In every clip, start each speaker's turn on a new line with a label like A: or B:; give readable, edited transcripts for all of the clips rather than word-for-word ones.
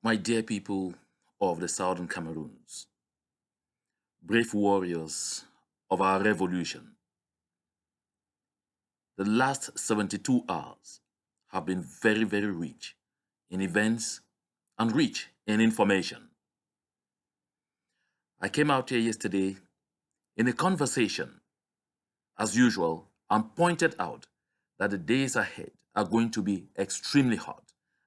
A: My dear people of the Southern Cameroons, brave warriors of our revolution, the last 72 hours have been very, very rich in events and rich in information. I came out here yesterday in a conversation, as usual, and pointed out that the days ahead are going to be extremely hot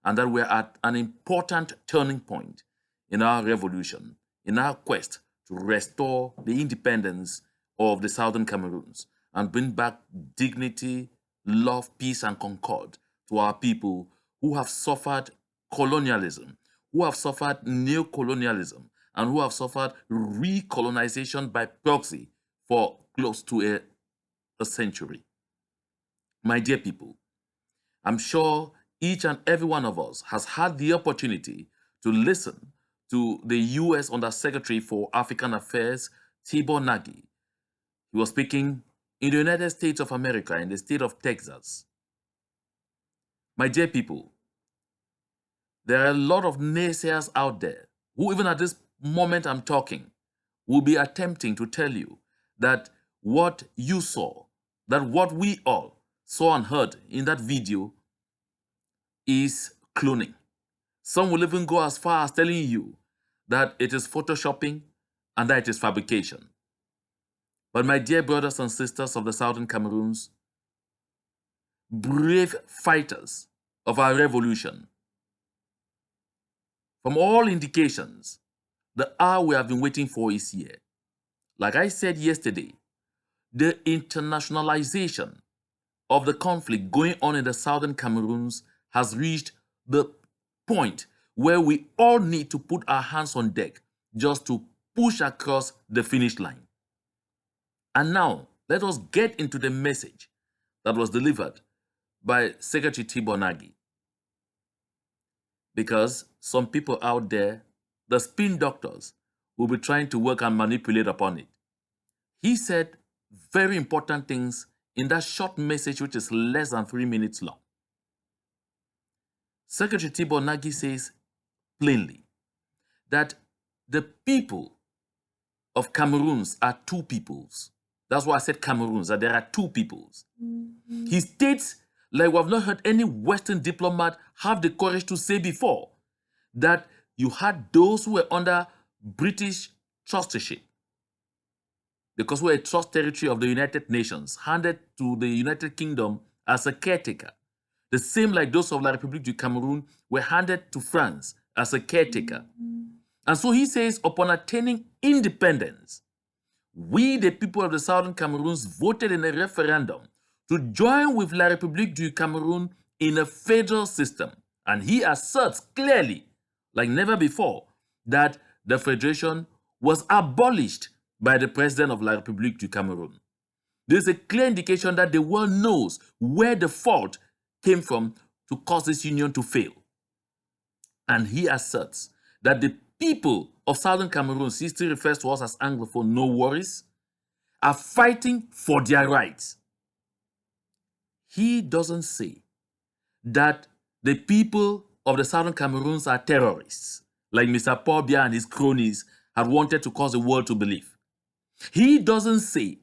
A: and that we're at an important turning point in our revolution, in our quest to restore the independence of the Southern Cameroons and bring back dignity, love, peace, and concord to our people who have suffered colonialism, who have suffered neo-colonialism, and who have suffered recolonization by proxy for close to a century. My dear people, I'm sure each and every one of us has had the opportunity to listen to the U.S. Undersecretary for African Affairs, Tibor Nagy. He was speaking in the United States of America, in the state of Texas. My dear people, there are a lot of naysayers out there who, even at this moment I'm talking, will be attempting to tell you that what you saw, that what we all saw and heard in that video is cloning. Some will even go as far as telling you that it is photoshopping and that it is fabrication. But my dear brothers and sisters of the Southern Cameroons, brave fighters of our revolution, from all indications, the hour we have been waiting for is here. Like I said yesterday, the internationalization of the conflict going on in the Southern Cameroons has reached the point where we all need to put our hands on deck just to push across the finish line. And now, let us get into the message that was delivered by Secretary Tibor Nagy. Because some people out there, the spin doctors, will be trying to work and manipulate upon it. He said very important things in that short message, which is less than 3 minutes long. Secretary Tibor Nagy says plainly that the people of Cameroons are two peoples. That's why I said Cameroons, that there are two peoples. He states, like we have not heard any Western diplomat have the courage to say before, that you had those who were under British trusteeship, because we're a trust territory of the United Nations, handed to the United Kingdom as a caretaker. The same like those of La République du Cameroun were handed to France as a caretaker. And so he says, upon attaining independence, we, the people of the Southern Cameroons, voted in a referendum to join with La République du Cameroun in a federal system. And he asserts clearly, like never before, that the federation was abolished by the president of La République du Cameroun. There is a clear indication that the world knows where the fault came from to cause this union to fail. And he asserts that the people of Southern Cameroon, he still refers to us as Anglophone, no worries, are fighting for their rights. He doesn't say that the people of the Southern Cameroons are terrorists, like Mr. Paul Biya and his cronies had wanted to cause the world to believe. He doesn't say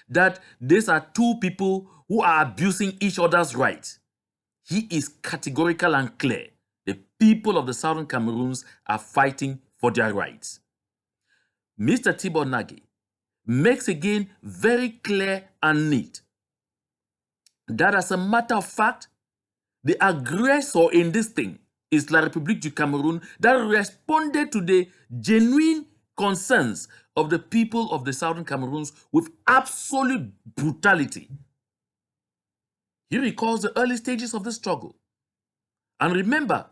A: that these are two people who are abusing each other's rights. He is categorical and clear. The people of the Southern Cameroons are fighting for their rights. Mr. Tibor Nagy makes again very clear and neat that as a matter of fact, the aggressor in this thing is La République du Cameroun that responded to the genuine concerns of the people of the Southern Cameroons with absolute brutality. He recalls the early stages of the struggle. And remember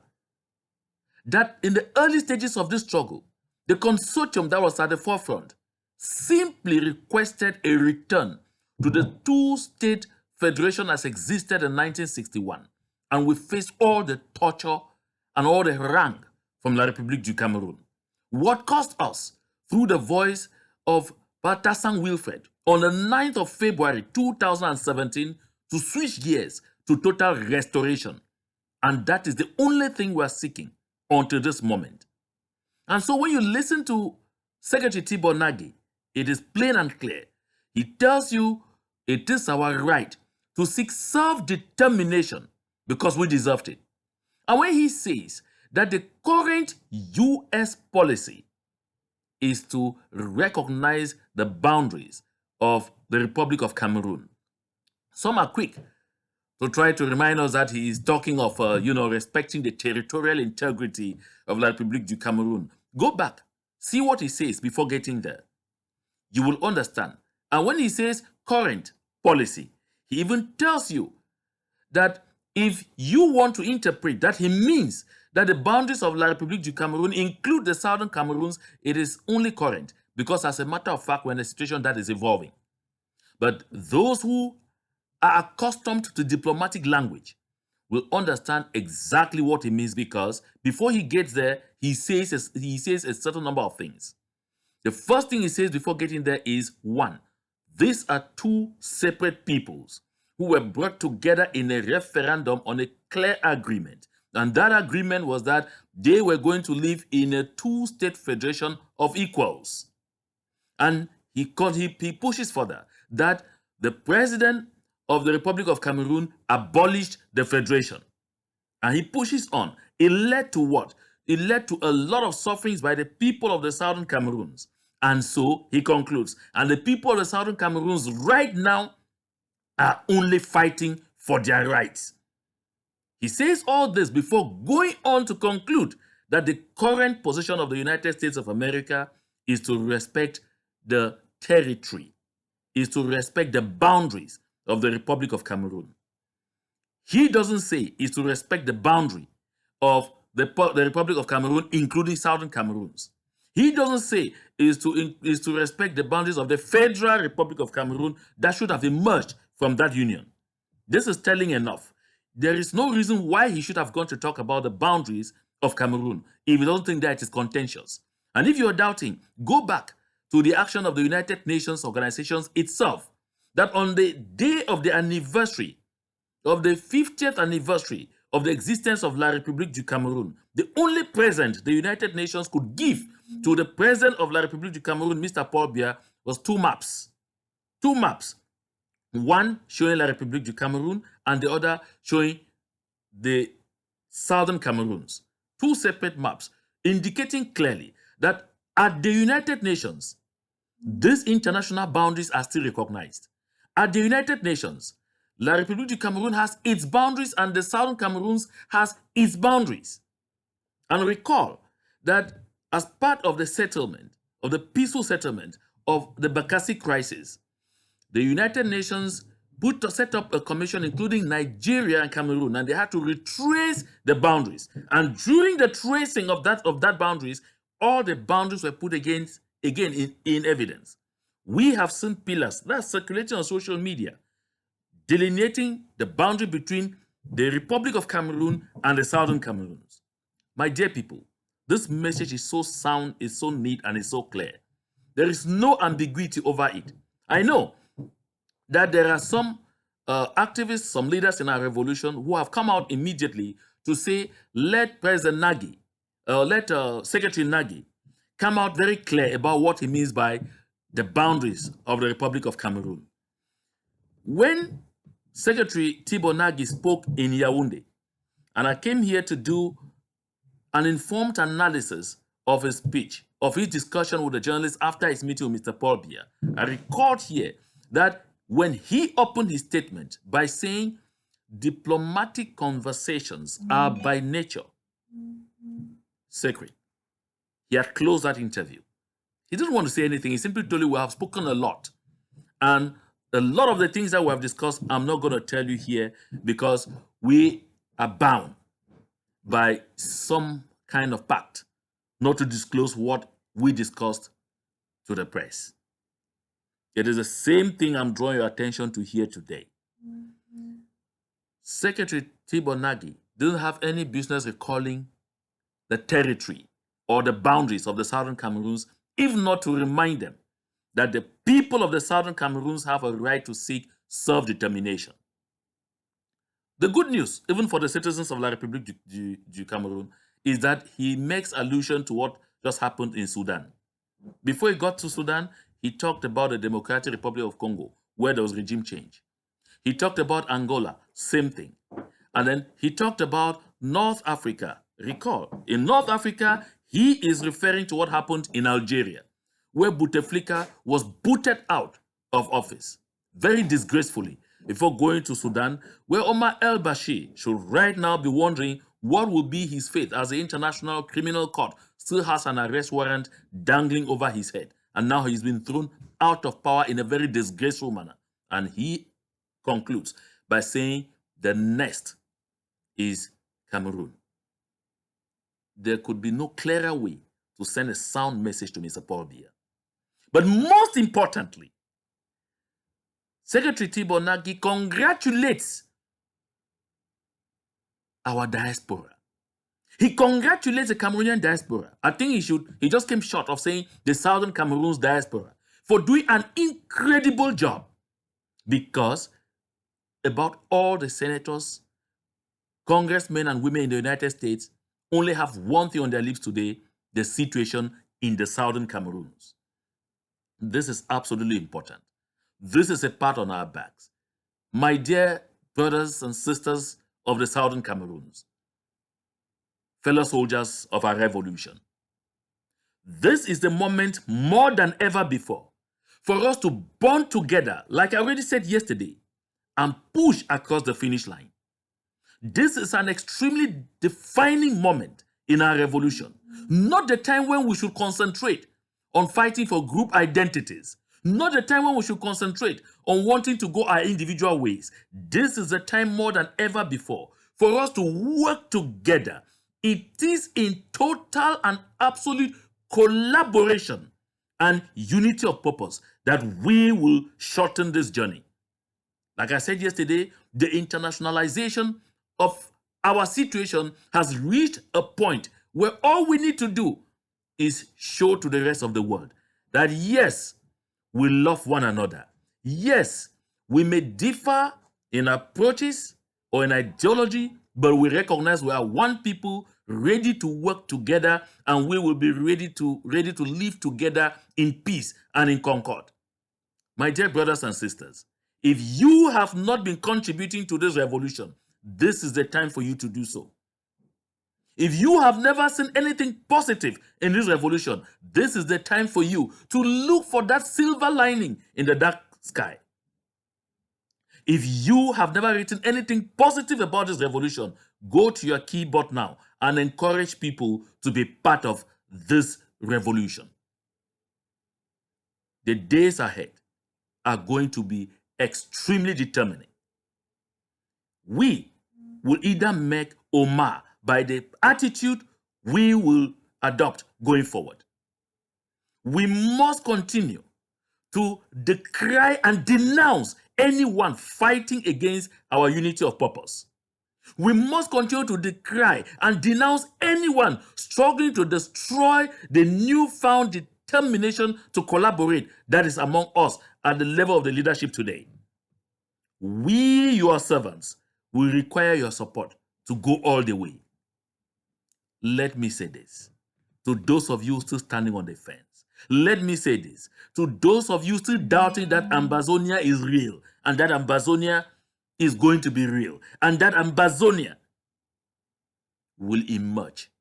A: that in the early stages of this struggle, the consortium that was at the forefront simply requested a return to the two-state federation as existed in 1961. And we faced all the torture and all the harangue from La République du Cameroun. What cost us, through the voice of Baltasar Wilfred, on the 9th of February 2017, to switch gears to total restoration. And that is the only thing we are seeking until this moment. And so when you listen to Secretary Tibor Nagy, it is plain and clear. He tells you it is our right to seek self-determination because we deserved it. And when he says that the current U.S. policy is to recognize the boundaries of the Republic of Cameroon, some are quick to try to remind us that he is talking of, respecting the territorial integrity of La République du Cameroun. Go back, see what he says before getting there. You will understand. And when he says current policy, he even tells you that if you want to interpret that, he means that the boundaries of La République du Cameroun include the Southern Cameroons, it is only current, because as a matter of fact, we're in a situation that is evolving. But those who are accustomed to diplomatic language will understand exactly what he means, because before he gets there, he says a certain number of things. The first thing he says before getting there is, one, these are two separate peoples who were brought together in a referendum on a clear agreement. And that agreement was that they were going to live in a two-state federation of equals. And he pushes further that the president of the Republic of Cameroon abolished the federation. And he pushes on. It led to what? It led to a lot of sufferings by the people of the Southern Cameroons. And so he concludes, and the people of the Southern Cameroons right now are only fighting for their rights. He says all this before going on to conclude that the current position of the United States of America is to respect the territory, is to respect the boundaries of the Republic of Cameroon. He doesn't say is to respect the boundary of the Republic of Cameroon, including Southern Cameroons. He doesn't say is to respect the boundaries of the Federal Republic of Cameroon that should have emerged from that union. This is telling enough. There is no reason why he should have gone to talk about the boundaries of Cameroon if you don't think that it is contentious. And if you are doubting, go back to the action of the United Nations organizations itself, that on the day of the anniversary, of the 50th anniversary of the existence of La République du Cameroun, the only present the United Nations could give to the president of La République du Cameroun, Mr. Paul Biya, was two maps. Two maps. One showing La République du Cameroun and the other showing the Southern Cameroons. Two separate maps indicating clearly that at the United Nations, these international boundaries are still recognized. At the United Nations, La République du Cameroun has its boundaries and the Southern Cameroons has its boundaries. And recall that as part of the settlement, of the peaceful settlement of the Bakassi crisis, the United Nations set up a commission including Nigeria and Cameroon, and they had to retrace the boundaries. And during the tracing of that boundaries, all the boundaries were put again in evidence. We have seen pillars that's circulating on social media delineating the boundary between the Republic of Cameroon and the Southern Cameroons. My dear people, this message is so sound, is so neat, and is so clear. There is no ambiguity over it. I know that there are some activists, some leaders in our revolution who have come out immediately to say, let President Nagy, let Secretary Nagy come out very clear about what he means by the boundaries of the Republic of Cameroon. When Secretary Tibor Nagy spoke in Yaoundé, and I came here to do an informed analysis of his speech, of his discussion with the journalists after his meeting with Mr. Paul Biya, I record here that when he opened his statement by saying diplomatic conversations are by nature sacred, he had closed that interview. He didn't want to say anything. He simply told you we have spoken a lot. And a lot of the things that we have discussed, I'm not going to tell you here because we are bound by some kind of pact not to disclose what we discussed to the press. It is the same thing I'm drawing your attention to here today. Secretary Tibor Nagy didn't have any business recalling the territory or the boundaries of the Southern Cameroons, if not to remind them that the people of the Southern Cameroons have a right to seek self-determination. The good news, even for the citizens of La République du Cameroun, is that he makes allusion to what just happened in Sudan. Before he got to Sudan, he talked about the Democratic Republic of Congo, where there was regime change. He talked about Angola, same thing. And then he talked about North Africa. Recall, in North Africa, he is referring to what happened in Algeria, where Bouteflika was booted out of office, very disgracefully, before going to Sudan, where Omar el-Bashir should right now be wondering what will be his fate, as the International Criminal Court still has an arrest warrant dangling over his head. And now he's been thrown out of power in a very disgraceful manner. And he concludes by saying the next is Cameroon. There could be no clearer way to send a sound message to Mr. Paul Biya. But most importantly, Secretary Tibor Nagy congratulates our diaspora. He congratulates the Cameroonian diaspora. I think he just came short of saying the Southern Cameroons Diaspora for doing an incredible job, because about all the senators, congressmen and women in the United States only have one thing on their lips today: the situation in the Southern Cameroons. This is absolutely important. This is a pat on our backs. My dear brothers and sisters of the Southern Cameroons, fellow soldiers of our revolution, this is the moment more than ever before for us to bond together, like I already said yesterday, and push across the finish line. This is an extremely defining moment in our revolution, not the time when we should concentrate on fighting for group identities, not the time when we should concentrate on wanting to go our individual ways. This is the time more than ever before for us to work together. It is in total and absolute collaboration and unity of purpose that we will shorten this journey. Like I said yesterday, the internationalization of our situation has reached a point where all we need to do is show to the rest of the world that yes, we love one another. Yes, we may differ in approaches or in ideology, but we recognize we are one people ready to work together, and we will be ready to live together in peace and in concord. My dear brothers and sisters, if you have not been contributing to this revolution, this is the time for you to do so. If you have never seen anything positive in this revolution, this is the time for you to look for that silver lining in the dark sky. If you have never written anything positive about this revolution, go to your keyboard now and encourage people to be part of this revolution. The days ahead are going to be extremely determining. We will either make or mar by the attitude we will adopt going forward. We must continue to decry and denounce anyone fighting against our unity of purpose. We must continue to decry and denounce anyone struggling to destroy the newfound determination to collaborate that is among us at the level of the leadership today. We, your servants, will require your support to go all the way. Let me say this to those of you still standing on the fence. Let me say this to those of you still doubting that Ambazonia is real and that Ambazonia is going to be real and that Ambazonia will emerge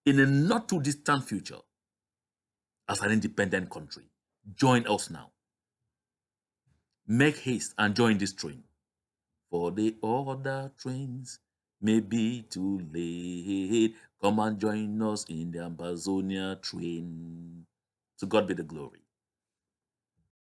A: in a not too distant future as an independent country. Join us now. Make haste and join this train, for the other trains may be too late. Come and join us in the Ambazonia train. To God be the glory.